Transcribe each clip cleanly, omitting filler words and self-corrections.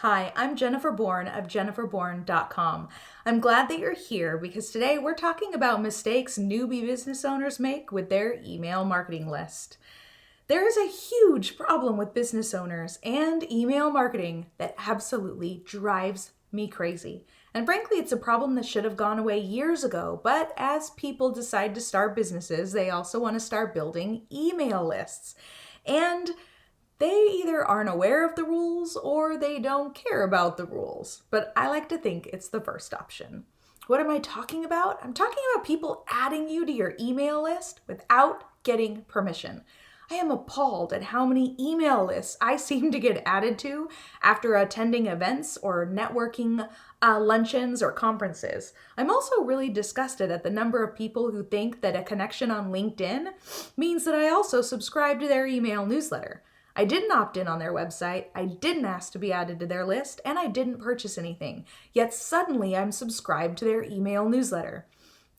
Hi, I'm Jennifer Bourne of jenniferbourne.com. I'm glad that you're here because today we're talking about mistakes newbie business owners make with their email marketing list. There is a huge problem with business owners and email marketing that absolutely drives me crazy. And frankly, it's a problem that should have gone away years ago. But as people decide to start businesses, they also want to start building email lists. And they either aren't aware of the rules or they don't care about the rules. But I like to think it's the first option. What am I talking about? I'm talking about people adding you to your email list without getting permission. I am appalled at how many email lists I seem to get added to after attending events or networking luncheons or conferences. I'm also really disgusted at the number of people who think that a connection on LinkedIn means that I also subscribe to their email newsletter. I didn't opt in on their website, I didn't ask to be added to their list, and I didn't purchase anything. Yet suddenly I'm subscribed to their email newsletter.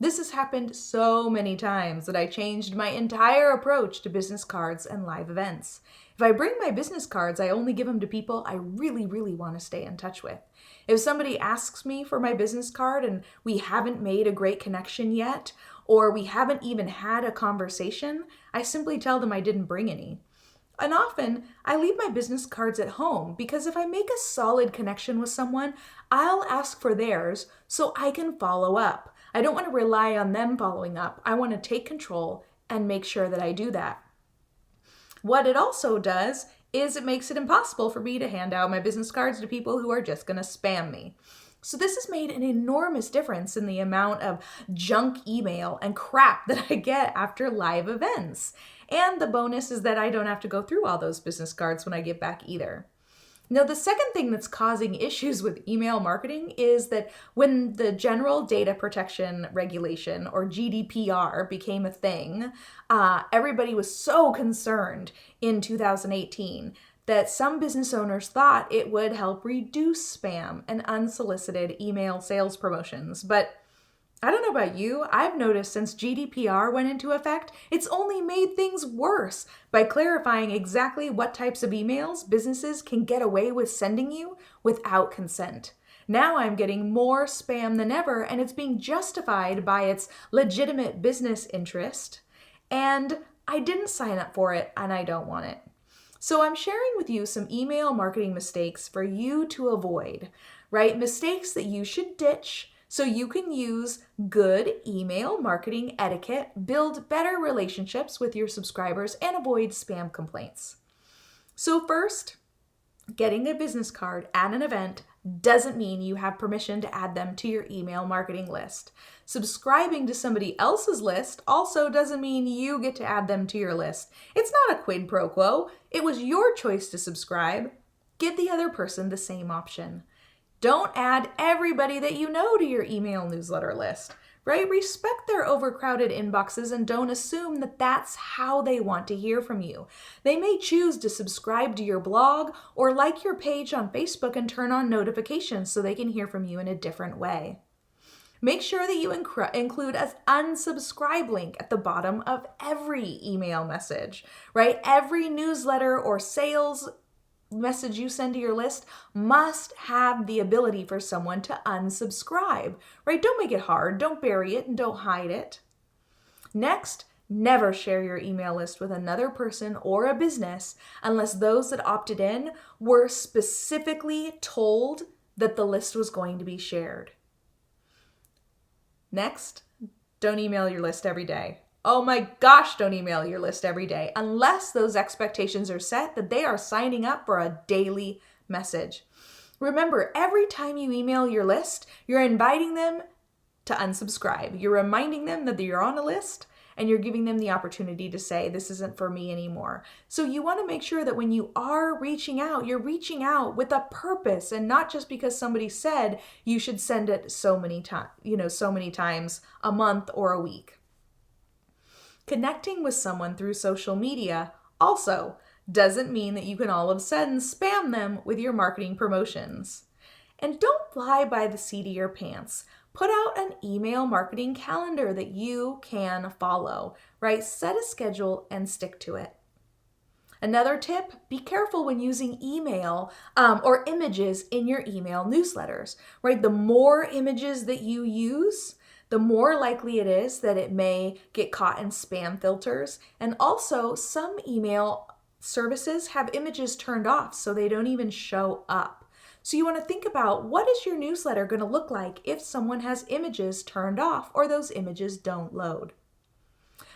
This has happened so many times that I changed my entire approach to business cards and live events. If I bring my business cards, I only give them to people I really want to stay in touch with. If somebody asks me for my business card and we haven't made a great connection yet, or we haven't even had a conversation, I simply tell them I didn't bring any. And often, I leave my business cards at home because if I make a solid connection with someone, I'll ask for theirs so I can follow up. I don't want to rely on them following up. I want to take control and make sure that I do that. What it also does is it makes it impossible for me to hand out my business cards to people who are just going to spam me. So this has made an enormous difference in the amount of junk email and crap that I get after live events. And the bonus is that I don't have to go through all those business cards when I get back either. Now, the second thing that's causing issues with email marketing is that when the General Data Protection Regulation, or GDPR, became a thing, everybody was so concerned in 2018 that some business owners thought it would help reduce spam and unsolicited email sales promotions. But I don't know about you, I've noticed since GDPR went into effect, it's only made things worse by clarifying exactly what types of emails businesses can get away with sending you without consent. Now I'm getting more spam than ever, and it's being justified by its legitimate business interest, and I didn't sign up for it, and I don't want it. So I'm sharing with you some email marketing mistakes for you to avoid, right? Mistakes that you should ditch so you can use good email marketing etiquette, build better relationships with your subscribers, and avoid spam complaints. So first, getting a business card at an event doesn't mean you have permission to add them to your email marketing list. Subscribing to somebody else's list also doesn't mean you get to add them to your list. It's not a quid pro quo. It was your choice to subscribe. Give the other person the same option. Don't add everybody that you know to your email newsletter list, right? Respect their overcrowded inboxes and don't assume that that's how they want to hear from you. They may choose to subscribe to your blog or like your page on Facebook and turn on notifications so they can hear from you in a different way. Make sure that you include an unsubscribe link at the bottom of every email message, right? Every newsletter or sales message you send to your list must have the ability for someone to unsubscribe, right? Don't make it hard, don't bury it, and don't hide it. Next, never share your email list with another person or a business unless those that opted in were specifically told that the list was going to be shared. Next, don't email your list every day. Oh my gosh, don't email your list every day unless those expectations are set that they are signing up for a daily message. Remember, every time you email your list, you're inviting them to unsubscribe. You're reminding them that you're on a list and you're giving them the opportunity to say, this isn't for me anymore. So you want to make sure that when you are reaching out, you're reaching out with a purpose and not just because somebody said you should send it so many times a month or a week. Connecting with someone through social media also doesn't mean that you can all of a sudden spam them with your marketing promotions. And don't fly by the seat of your pants. Put out an email marketing calendar that you can follow, right? Set a schedule and stick to it. Another tip, be careful when using email or images in your email newsletters, right? The more images that you use, the more likely it is that it may get caught in spam filters. And also, some email services have images turned off so they don't even show up. So you want to think about, what is your newsletter going to look like if someone has images turned off or those images don't load?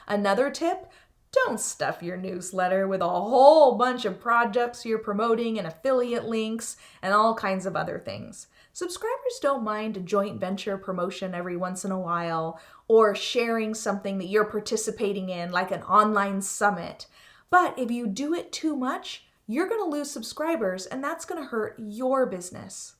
Another tip, don't stuff your newsletter with a whole bunch of products you're promoting and affiliate links and all kinds of other things. Subscribers don't mind a joint venture promotion every once in a while, or sharing something that you're participating in, like an online summit. But if you do it too much, you're going to lose subscribers, and that's going to hurt your business.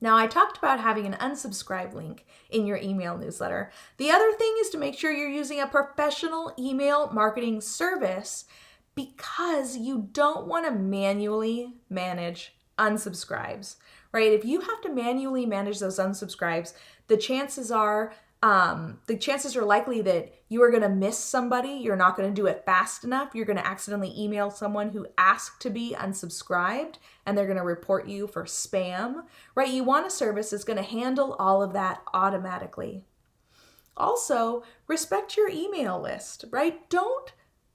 Now, I talked about having an unsubscribe link in your email newsletter. The other thing is to make sure you're using a professional email marketing service, because you don't want to manually manage unsubscribes, right? If you have to manually manage those unsubscribes, the chances are likely that you are going to miss somebody. You're not going to do it fast enough. You're going to accidentally email someone who asked to be unsubscribed, and they're going to report you for spam, right? You want a service that's going to handle all of that automatically. Also, respect your email list, right? Don't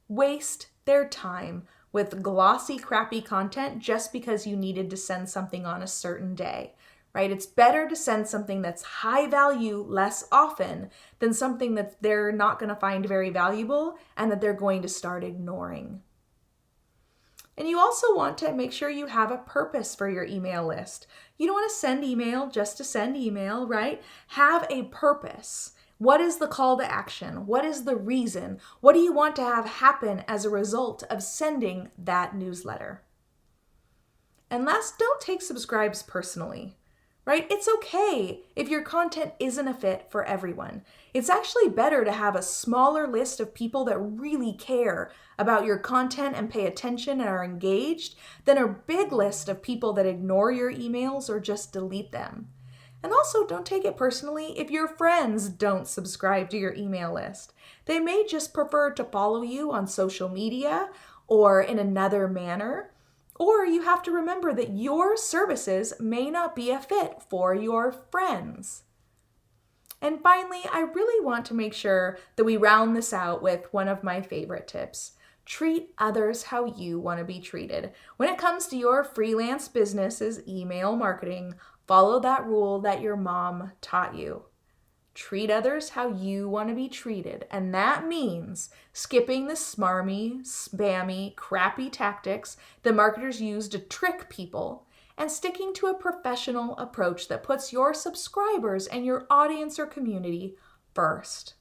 waste their time with glossy, crappy content just because you needed to send something on a certain day. Right? It's better to send something that's high value less often than something that they're not going to find very valuable and that they're going to start ignoring. And you also want to make sure you have a purpose for your email list. You don't want to send email just to send email, right? Have a purpose. What is the call to action? What is the reason? What do you want to have happen as a result of sending that newsletter? And last, don't take subscribes personally. Right? It's okay if your content isn't a fit for everyone. It's actually better to have a smaller list of people that really care about your content and pay attention and are engaged than a big list of people that ignore your emails or just delete them. And also, don't take it personally if your friends don't subscribe to your email list. They may just prefer to follow you on social media or in another manner. Or you have to remember that your services may not be a fit for your friends. And finally, I really want to make sure that we round this out with one of my favorite tips. Treat others how you want to be treated. When it comes to your freelance business's email marketing, follow that rule that your mom taught you. Treat others how you want to be treated. And that means skipping the smarmy, spammy, crappy tactics that marketers use to trick people and sticking to a professional approach that puts your subscribers and your audience or community first.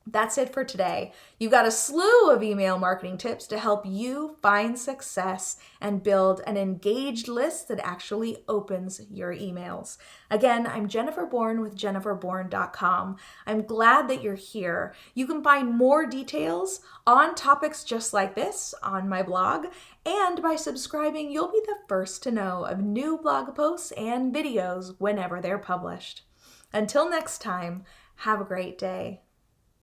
That's it for today. You've got a slew of email marketing tips to help you find success and build an engaged list that actually opens your emails. Again, I'm Jennifer Bourne with jenniferbourne.com. I'm glad that you're here. You can find more details on topics just like this on my blog, and by subscribing, you'll be the first to know of new blog posts and videos whenever they're published. Until next time, have a great day.